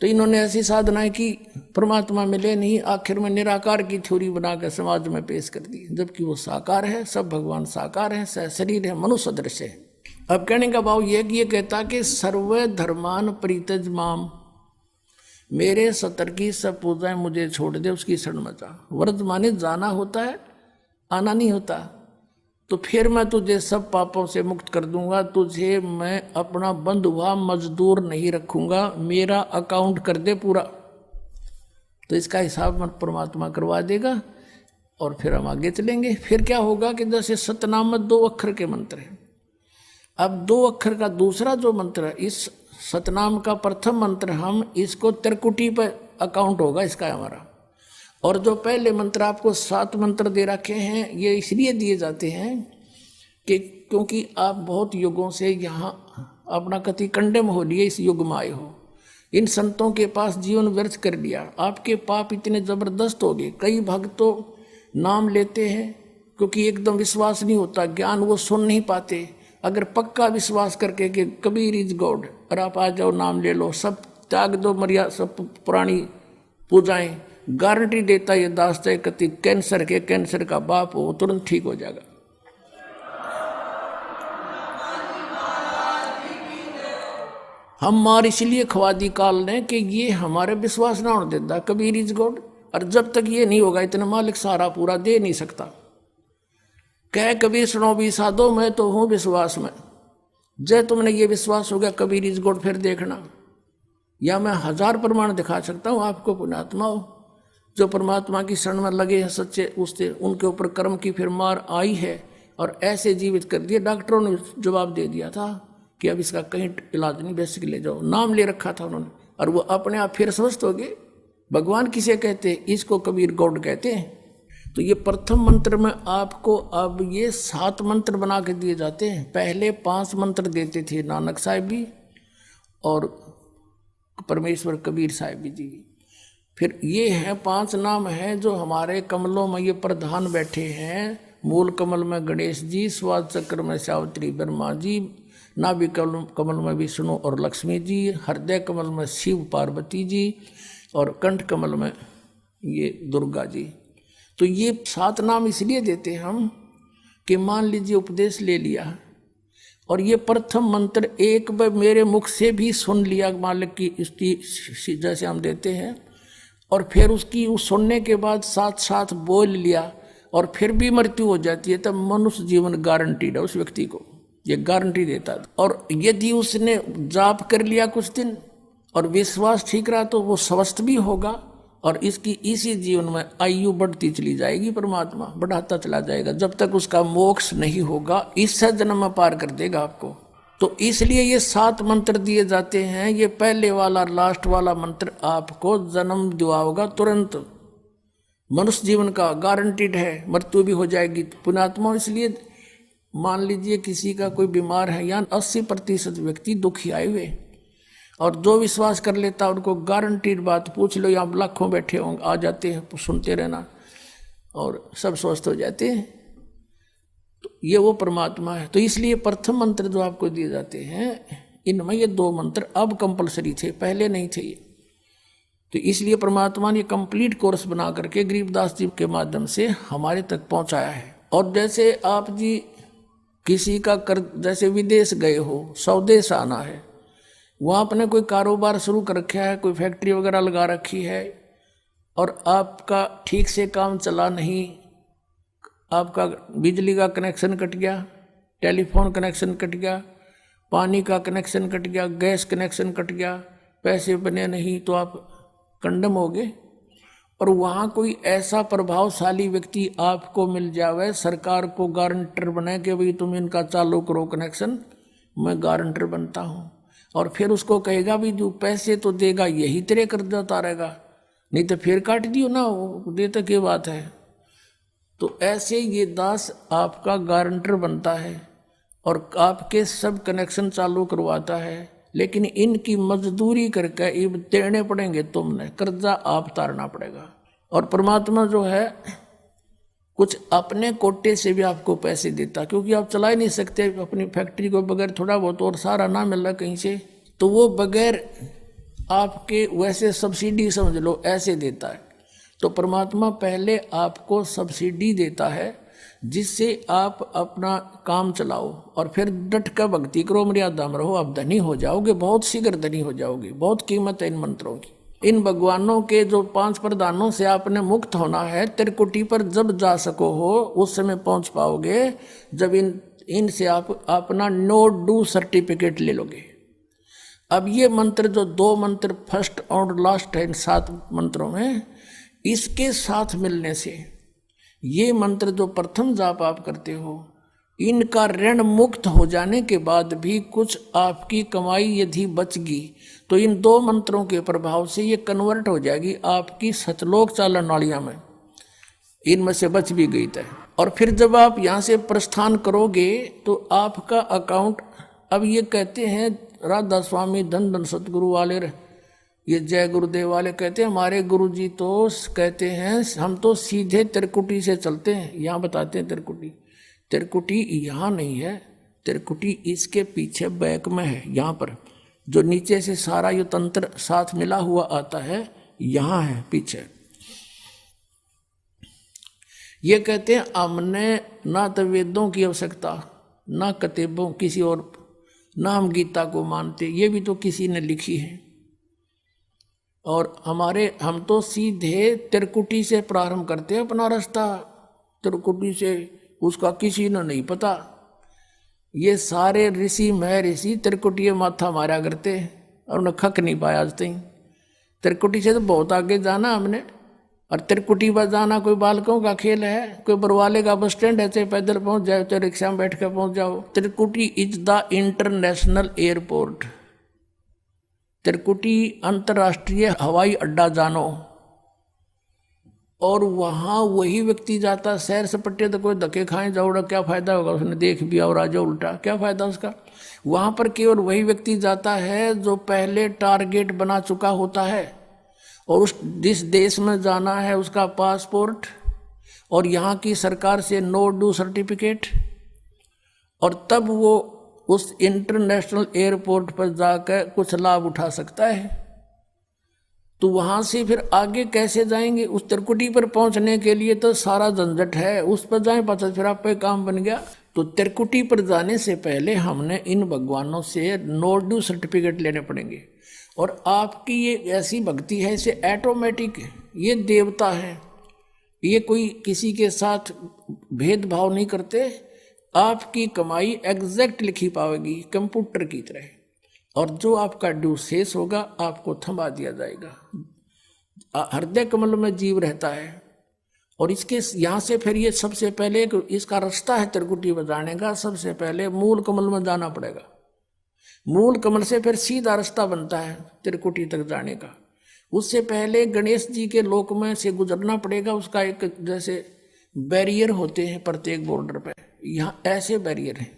तो इन्होंने ऐसी साधनाएं की, परमात्मा मिले नहीं, आखिर में निराकार की थ्योरी बनाकर समाज में पेश कर दी, जबकि वो साकार है, सब भगवान साकार है, शरीर है, मनुष्य सदृश है। अब कहने का भाव यह कि ये कहता कि सर्व धर्मान परित्यज माम, मेरे सतर की सब पूजाएं मुझे छोड़ दे, उसकी शरण में जा। व्रत माने जाना होता है, आना नहीं होता। तो फिर मैं तुझे सब पापों से मुक्त कर दूंगा, तुझे मैं अपना बंधुआ मजदूर नहीं रखूंगा, मेरा अकाउंट कर दे पूरा। तो इसका हिसाब मन परमात्मा करवा देगा और फिर हम आगे चलेंगे। फिर क्या होगा कि जैसे सतनाम में 2 अक्षर के मंत्र हैं, अब 2 अक्षर का दूसरा जो मंत्र है, इस सतनाम का प्रथम मंत्र, हम इसको त्रिकुटी पर अकाउंट होगा इसका हमारा। और जो पहले मंत्र आपको 7 मंत्र दे रखे हैं, ये इसलिए दिए जाते हैं कि क्योंकि आप बहुत युगों से यहाँ अपना कति कंडम हो लिए, इस युग में आए हो, इन संतों के पास जीवन व्यर्थ कर लिया, आपके पाप इतने जबरदस्त हो गए। कई भक्त तो नाम लेते हैं क्योंकि एकदम विश्वास नहीं होता, ज्ञान वो सुन नहीं पाते। अगर पक्का विश्वास करके कि कबीर इज गॉड और आप आ जाओ, नाम ले लो, सब त्याग दो, मर्यादा सब पुरानी पूजाएं, गारंटी देता ये दास है कति कैंसर का बाप हो, तुरंत ठीक हो जाएगा। हम मार इसलिए खवा दी काल ने कि ये हमारे विश्वास ना होने देता कबीर इज गॉड, और जब तक ये नहीं होगा इतना मालिक सारा पूरा दे नहीं सकता। कह कबीर सुनो भी साधो, मैं तो हूं विश्वास में। जब तुमने ये विश्वास हो गया कबीर इज गॉड, फिर देखना, या मैं 1000 प्रमाण दिखा सकता हूं आपको, पुण्यात्मा हो जो परमात्मा की शरण में लगे हैं सच्चे, उससे उनके ऊपर कर्म की फिर मार आई है और ऐसे जीवित कर दिए। डॉक्टरों ने जवाब दे दिया था कि अब इसका कहीं इलाज नहीं, बेसिक ले जाओ, नाम ले रखा था उन्होंने, और वो अपने आप फिर स्वस्थ हो गए। भगवान किसे कहते हैं? इसको कबीर गॉड कहते हैं। तो ये प्रथम मंत्र में आपको अब ये 7 मंत्र बना के दिए जाते हैं। पहले 5 मंत्र देते थे नानक साहिब भी और परमेश्वर कबीर साहिब जी। फिर ये है 5 नाम हैं जो हमारे कमलों में ये प्रधान बैठे हैं। मूल कमल में गणेश जी, स्वाद चक्र में सावित्री ब्रह्मा जी, नाभि कमल में विष्णु और लक्ष्मी जी, हृदय कमल में शिव पार्वती जी और कंठ कमल में ये दुर्गा जी। तो ये 7 नाम इसलिए देते हैं हम कि मान लीजिए उपदेश ले लिया और ये प्रथम मंत्र एक बार मेरे मुख से भी सुन लिया मालिक की इसकी जैसे हम देते हैं, और फिर उसकी उस सुनने के बाद साथ साथ बोल लिया और फिर भी मृत्यु हो जाती है, तब मनुष्य जीवन गारंटीड है उस व्यक्ति को, ये गारंटी देता है। और यदि उसने जाप कर लिया कुछ दिन और विश्वास ठीक रहा तो वो स्वस्थ भी होगा और इसकी इसी जीवन में आयु बढ़ती चली जाएगी, परमात्मा बढ़ाता चला जाएगा जब तक उसका मोक्ष नहीं होगा, इस जन्म में पार कर देगा आपको। तो इसलिए ये 7 मंत्र दिए जाते हैं। ये पहले वाला लास्ट वाला मंत्र आपको जन्म दिलाएगा तुरंत, मनुष्य जीवन का गारंटीड है, मृत्यु भी हो जाएगी पुण्यात्मा। इसलिए मान लीजिए किसी का कोई बीमार है, या 80% व्यक्ति दुखी आए हुए, और जो विश्वास कर लेता उनको गारंटीड बात पूछ लो, यहाँ लाखों बैठे होंगे, आ जाते हैं, सुनते रहना और सब स्वस्थ हो जाते हैं। तो ये वो परमात्मा है। तो इसलिए प्रथम मंत्र जो आपको दिए जाते हैं इनमें ये 2 मंत्र अब कंपलसरी थे, पहले नहीं थे ये। तो इसलिए परमात्मा ने कंप्लीट कोर्स बना करके गरीबदास जी के माध्यम से हमारे तक पहुंचाया है। और जैसे आप जी किसी का कर, जैसे विदेश गए हो, स्वदेश आना है, वहाँ आपने कोई कारोबार शुरू कर रखा है, कोई फैक्ट्री वगैरह लगा रखी है और आपका ठीक से काम चला नहीं, आपका बिजली का कनेक्शन कट गया, टेलीफोन कनेक्शन कट गया, पानी का कनेक्शन कट गया, गैस कनेक्शन कट गया, पैसे बने नहीं, तो आप कंडम हो गए। और वहाँ कोई ऐसा प्रभावशाली व्यक्ति आपको मिल जावे, सरकार को गारंटर बने कि भाई तुम इनका चालू करो कनेक्शन, मैं गारंटर बनता हूँ, और फिर उसको कहेगा भी जो पैसे तो देगा यही तेरे कर्जा उतारेगा, नहीं तो फिर काट दियो ना, वो देता क्या बात है। तो ऐसे ये दास आपका गारंटर बनता है और आपके सब कनेक्शन चालू करवाता है, लेकिन इनकी मजदूरी करके ये देने पड़ेंगे, तुमने कर्जा आप तारना पड़ेगा। और परमात्मा जो है कुछ अपने कोटे से भी आपको पैसे देता, क्योंकि आप चला ही नहीं सकते अपनी फैक्ट्री को बगैर थोड़ा बहुत और सारा ना मिल रहा कहीं से, तो वो बगैर आपके वैसे सब्सिडी समझ लो ऐसे देता है। तो परमात्मा पहले आपको सब्सिडी देता है जिससे आप अपना काम चलाओ और फिर डट कर भक्ति करो, मर्यादा में रहो, आप धनी हो जाओगे, बहुत शीघ्र धनी हो जाओगे। बहुत कीमत है इन मंत्रों की। इन भगवानों के जो 5 प्रधानों से आपने मुक्त होना है, त्रिकुटी पर जब जा सको हो उस समय पहुंच पाओगे जब इनसे आप अपना नो डू सर्टिफिकेट ले लोगे। अब ये मंत्र जो 2 मंत्र फर्स्ट और लास्ट है इन 7 मंत्रों में, इसके साथ मिलने से ये मंत्र जो प्रथम जाप आप करते हो, इनका ऋण मुक्त हो जाने के बाद भी कुछ आपकी कमाई यदि बचगी तो इन 2 मंत्रों के प्रभाव से ये कन्वर्ट हो जाएगी आपकी सतलोक चालन नालियां में, इनमें से बच भी गई तय। और फिर जब आप यहाँ से प्रस्थान करोगे तो आपका अकाउंट, अब ये कहते हैं राधा स्वामी धन धन सतगुरु वाले, ये जय गुरुदेव वाले कहते हैं हमारे गुरुजी तो कहते हैं हम तो सीधे त्रिकुटी से चलते हैं। यहाँ बताते हैं त्रिकुटी यहाँ नहीं है, त्रिकुटी इसके पीछे बैक में है, यहाँ पर जो नीचे से सारा ये तंत्र साथ मिला हुआ आता है, यहाँ है पीछे। ये कहते हैं हमने ना तो वेदों की आवश्यकता, ना किताबों किसी और, ना हम गीता को मानते, ये भी तो किसी ने लिखी है। और हम तो सीधे त्रिकुटी से प्रारंभ करते हैं अपना रास्ता, त्रिकुटी से, उसका किसी ने नहीं पता। ये सारे ऋषि महर्षि त्रिकुटी माथा मारा करते और उन्हें खक नहीं पाया आज तक। त्रिकुटी से तो बहुत आगे जाना हमने, और त्रिकुटी पर जाना कोई बालकों का खेल है, कोई बरवाले का बस स्टैंड है, चाहे पैदल पहुंच जाओ चाहे रिक्शा में बैठ कर पहुंच जाओ। त्रिकुटी इज द इंटरनेशनल एयरपोर्ट, त्रिकुटी अंतर्राष्ट्रीय हवाई अड्डा जानो। और वहाँ वही व्यक्ति जाता, सैर सपट्टे तो कोई धक्के खाए जाओड़ा, क्या फायदा होगा, उसने देख भी और आ जाओ उल्टा, क्या फायदा उसका। वहाँ पर केवल वही व्यक्ति जाता है जो पहले टारगेट बना चुका होता है, और जिस देश में जाना है उसका पासपोर्ट और यहाँ की सरकार से नो डू सर्टिफिकेट, और तब वो उस इंटरनेशनल एयरपोर्ट पर जाकर कुछ लाभ उठा सकता है। तो वहाँ से फिर आगे कैसे जाएंगे, उस त्रिकुटी पर पहुँचने के लिए तो सारा झंझट है, उस पर जाए पता फिर आप पे काम बन गया। तो त्रिकुटी पर जाने से पहले हमने इन भगवानों से नो डू सर्टिफिकेट लेने पड़ेंगे। और आपकी ये ऐसी भक्ति है, इसे ऑटोमेटिक, ये देवता है, ये कोई किसी के साथ भेदभाव नहीं करते। आपकी कमाई एग्जैक्ट लिखी पाएगी कंप्यूटर की तरह, और जो आपका ड्यू शेष होगा आपको थमा दिया जाएगा। हृदय कमल में जीव रहता है, और इसके यहाँ से फिर ये सबसे पहले इसका रास्ता है त्रिकुटी बजाने का, सबसे पहले मूल कमल में जाना पड़ेगा। मूल कमल से फिर सीधा रास्ता बनता है त्रिकुटी तक जाने का। उससे पहले गणेश जी के लोक में से गुजरना पड़ेगा, उसका एक जैसे बैरियर होते हैं प्रत्येक बॉर्डर पे, यहाँ ऐसे बैरियर हैं।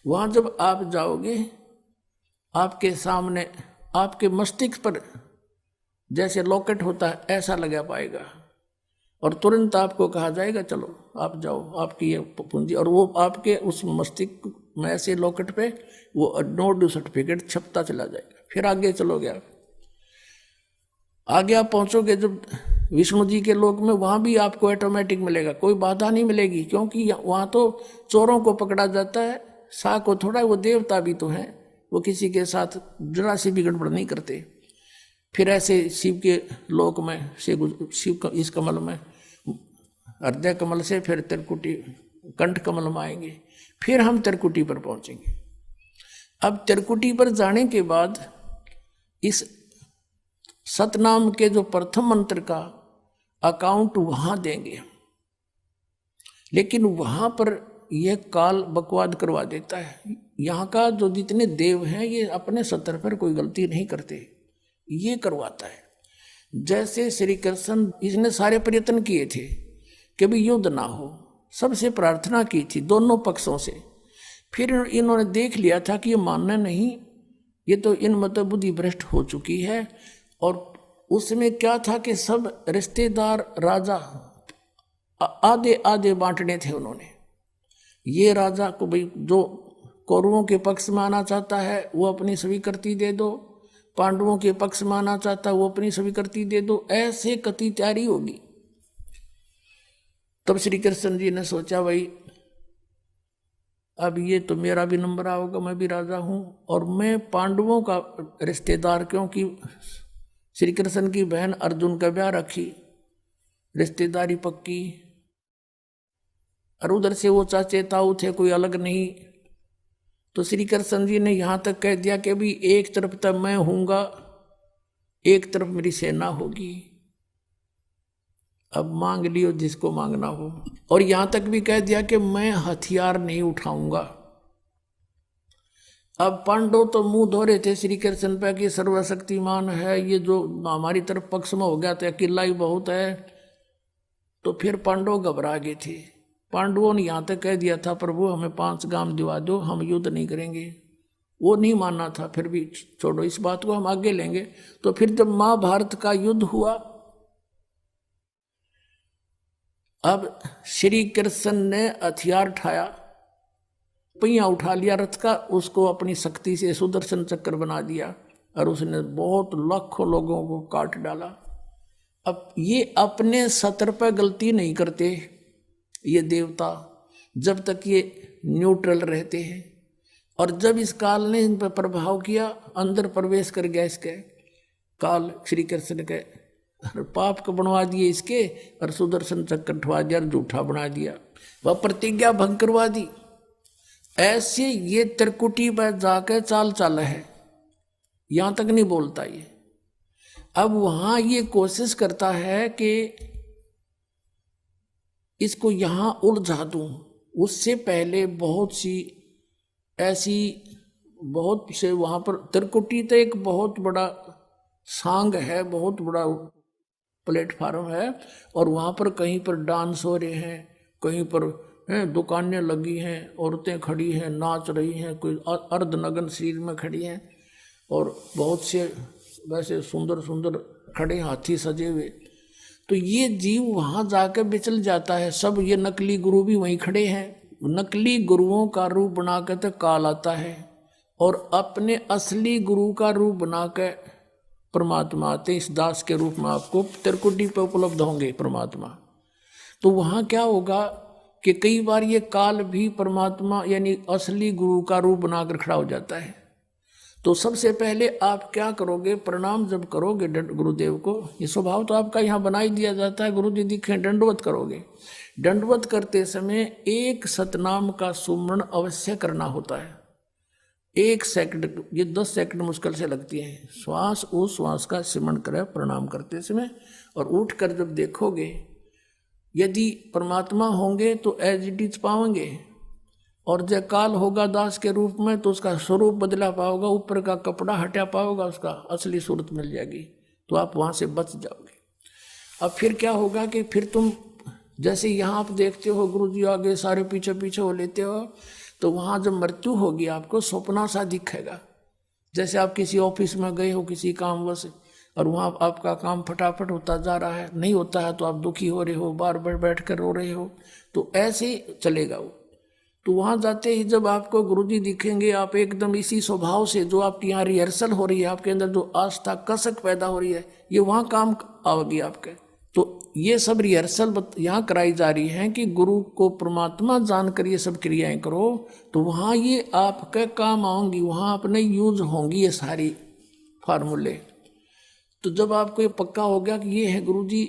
वहाँ जब आप जाओगे आपके सामने आपके मस्तिष्क पर जैसे लॉकेट होता है ऐसा लगा पाएगा, और तुरंत आपको कहा जाएगा चलो आप जाओ, आपकी ये पूंजी, और वो आपके उस मस्तिष्क में ऐसे लॉकेट पे वो नो डू सर्टिफिकेट छपता चला जाएगा। फिर आगे चलोगे आप, आगे आप पहुंचोगे जब विष्णु जी के लोक में, वहाँ भी आपको ऑटोमेटिक मिलेगा, कोई बाधा नहीं मिलेगी, क्योंकि वहाँ तो चोरों को पकड़ा जाता है, सा को थोड़ा, वो देवता भी तो हैं, वो किसी के साथ जरा सी भी गड़बड़ नहीं करते। फिर ऐसे शिव के लोक में शिव इस कमल में, हृदय कमल से फिर त्रिकुटी कंठ कमल में आएंगे, फिर हम त्रिकुटी पर पहुंचेंगे। अब त्रिकुटी पर जाने के बाद इस सतनाम के जो प्रथम मंत्र का अकाउंट वहां देंगे, लेकिन वहां पर यह काल बकवाद करवा देता है। यहाँ का जो जितने देव हैं ये अपने सतर पर कोई गलती नहीं करते, ये करवाता है। जैसे श्री कृष्ण, इसने सारे प्रयत्न किए थे कि भी युद्ध ना हो, सबसे प्रार्थना की थी दोनों पक्षों से, फिर इन्होंने देख लिया था कि ये मानना नहीं, ये तो इन मत बुद्धि भ्रष्ट हो चुकी है। और उसमें क्या था कि सब रिश्तेदार राजा आधे आधे बांटने थे उन्होंने। ये राजा को भाई जो कौरवों के पक्ष में आना चाहता है वो अपनी स्वीकृति दे दो, पांडवों के पक्ष में आना चाहता वो अपनी स्वीकृति दे दो, ऐसे कति तैयारी होगी। तब श्री कृष्ण जी ने सोचा भाई अब ये तो मेरा भी नंबर आओगा, मैं भी राजा हूं और मैं पांडवों का रिश्तेदार, क्योंकि श्री कृष्ण की बहन अर्जुन का ब्याह रखी, रिश्तेदारी पक्की, और उधर से वो चाचे ताऊ थे, कोई अलग नहीं। तो श्री कृष्ण जी ने यहां तक कह दिया कि भी एक तरफ तक मैं हूंगा, एक तरफ मेरी सेना होगी, अब मांग लियो जिसको मांगना हो। और यहां तक भी कह दिया कि मैं हथियार नहीं उठाऊंगा। अब पांडव तो मुंह धो रहे थे श्री कृष्ण पे कि सर्वशक्तिमान है, ये जो हमारी तरफ पक्ष में हो गया तो अकेला ही बहुत है। तो फिर पांडव घबरा गए थे। पांडवों ने यहां तक कह दिया था प्रभु हमें 5 गांव दिवा दो, हम युद्ध नहीं करेंगे। वो नहीं मानना था, फिर भी छोड़ो इस बात को, हम आगे लेंगे। तो फिर जब महाभारत का युद्ध हुआ, अब श्री कृष्ण ने हथियार उठाया, पहिया उठा लिया रथ का, उसको अपनी शक्ति से सुदर्शन चक्र बना दिया और उसने बहुत लाखों लोगों को काट डाला। अब ये अपने सत्र पर गलती नहीं करते ये देवता, जब तक ये न्यूट्रल रहते हैं। और जब इस काल ने इन पर प्रभाव किया, अंदर प्रवेश कर गया इसके काल, श्री कृष्ण के पाप को बनवा दिए इसके, और सुदर्शन चक्र उठवा दिया और झूठा बना दिया, वह प्रतिज्ञा भंग करवा दी। ऐसे ये त्रिकुटी पर जाकर चाल चाल है, यहां तक नहीं बोलता ये। अब वहां ये कोशिश करता है कि इसको यहां उलझा दूं। उससे पहले बहुत सी ऐसी बहुत से वहां पर त्रिकुटी तो एक बहुत बड़ा सांग है, बहुत बड़ा प्लेटफार्म है, और वहां पर कहीं पर डांस हो रहे हैं, कहीं पर दुकानें लगी हैं, औरतें खड़ी हैं नाच रही हैं, कोई अर्धनग्न शरीर में खड़ी हैं, और बहुत से वैसे सुंदर सुंदर खड़े हाथी सजे हुए। तो ये जीव वहां जाकर बिचल जाता है। सब ये नकली गुरु भी वहीं खड़े हैं, नकली गुरुओं का रूप बनाकर तो काल आता है, और अपने असली गुरु का रूप बनाकर परमात्मा आते। इस दास के रूप में आपको त्रिकुटी पर उपलब्ध होंगे परमात्मा। तो वहां क्या होगा कि कई बार ये काल भी परमात्मा यानी असली गुरु का रूप बनाकर खड़ा हो जाता है। तो सबसे पहले आप क्या करोगे, प्रणाम जब करोगे गुरुदेव को, ये स्वभाव तो आपका यहाँ बना ही दिया जाता है, गुरु जी दिखे दंडवत करोगे। दंडवत करते समय एक सतनाम का सुमरण अवश्य करना होता है। 1 सेकंड, ये 10 सेकंड मुश्किल से लगती है। श्वास उस श्वास का सिमरण करें प्रणाम करते समय, और उठकर जब देखोगे यदि परमात्मा होंगे तो एज इट इज पाओगे, और जब काल होगा दास के रूप में तो उसका स्वरूप बदला पाओगा, ऊपर का कपड़ा हटा पाओगा, उसका असली सूरत मिल जाएगी, तो आप वहां से बच जाओगे। अब फिर क्या होगा कि फिर तुम जैसे यहाँ आप देखते हो गुरु जी आगे सारे पीछे पीछे हो लेते हो, तो वहाँ जब मृत्यु होगी आपको सपना सा दिखेगा। जैसे आप किसी ऑफिस में गए हो किसी कामवश, और वहाँ आपका काम फटाफट होता जा रहा है, नहीं होता है तो आप दुखी हो रहे हो, बार बार बैठ कर रो रहे हो, तो ऐसे ही चलेगा वो। तो वहाँ जाते ही जब आपको गुरुजी दिखेंगे, आप एकदम इसी स्वभाव से जो आपकी यहाँ रिहर्सल हो रही है, आपके अंदर जो आस्था कसक पैदा हो रही है, ये वहाँ काम आओगी आपके। तो ये सब रिहर्सल यहाँ कराई जा रही है कि गुरु को परमात्मा जानकर ये सब क्रियाएं करो, तो वहाँ ये आपके काम आऊंगी, वहाँ अपने यूज होंगी ये सारी फार्मूले। तो जब आपको ये पक्का हो गया कि ये है गुरुजी,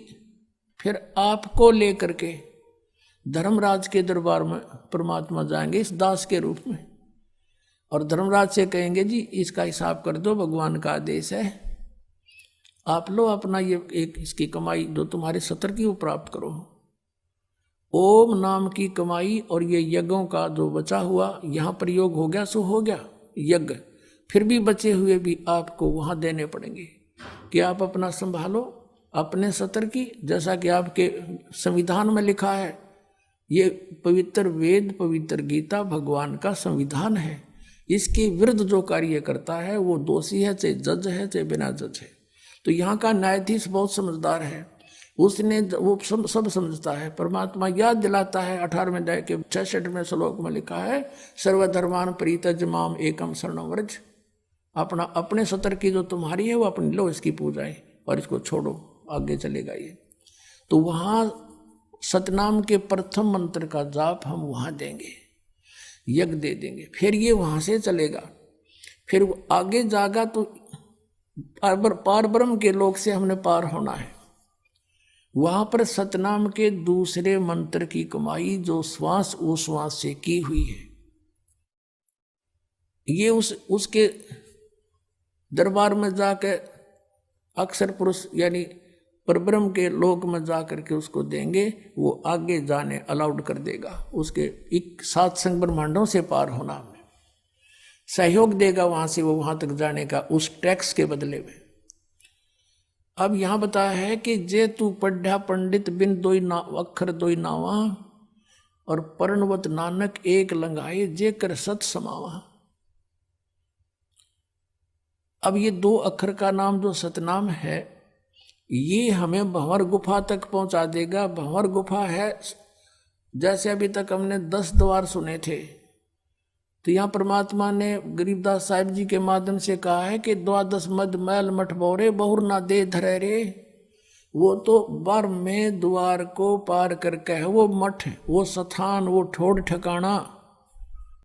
फिर आपको लेकर के धर्मराज के दरबार में परमात्मा जाएंगे इस दास के रूप में, और धर्मराज से कहेंगे जी इसका हिसाब कर दो, भगवान का आदेश है, आप लो अपना ये एक इसकी कमाई जो तुम्हारे सत्र की वो प्राप्त करो। ओम नाम की कमाई और ये यज्ञों का जो बचा हुआ यहाँ प्रयोग हो गया सो हो गया यज्ञ, फिर भी बचे हुए भी आपको वहाँ देने पड़ेंगे कि आप अपना संभालो अपने सत्र की। जैसा कि आपके संविधान में लिखा है, ये पवित्र वेद पवित्र गीता भगवान का संविधान है, इसके विरुद्ध जो कार्य करता है वो दोषी है, चाहे जज है चाहे बिना जज है। तो यहाँ का न्यायाधीश बहुत समझदार है, उसने वो सब समझता है। परमात्मा याद दिलाता है 18वें अध्याय के 66वें श्लोक में लिखा है, सर्वधर्मान परित्यज्य माम एकम शरणं व्रज। अपना अपने सतर की जो तुम्हारी है वो अपनी लो इसकी पूजाएं और इसको छोड़ो, आगे चलेगा ये। तो वहाँ सतनाम के प्रथम मंत्र का जाप हम वहाँ देंगे, यज्ञ दे देंगे, फिर ये वहाँ से चलेगा। फिर वो आगे जागा तो पार ब्रह्म के लोक से हमने पार होना है। वहां पर सतनाम के दूसरे मंत्र की कमाई जो श्वास उश्वास से की हुई है, ये उसके दरबार में जाकर अक्षर पुरुष यानी परब्रह्म के लोक में जाकर के उसको देंगे, वो आगे जाने अलाउड कर देगा। उसके 7 संग ब्रह्मांडों से पार होना हमें सहयोग देगा, वहां से वो वहां तक जाने का उस टैक्स के बदले में। अब यहां बताया है कि जे तू पढ़ा पंडित बिन दोई ना अक्षर दोई नावा और पर्णवत नानक एक लंगाए जे कर सत समावा। अब ये 2 अक्षर का नाम जो सतनाम है ये हमें भंवर गुफा तक पहुंचा देगा। भंवर गुफा है, जैसे अभी तक हमने 10 द्वार सुने थे, तो यहाँ परमात्मा ने गरीबदास साहिब जी के माध्यम से कहा है कि 12 मद मैल मठ बोरे बहुर ना दे धरे रे। वो तो 12वें द्वार को पार करके है वो मठ, वो स्थान, वो ठोड़ ठिकाना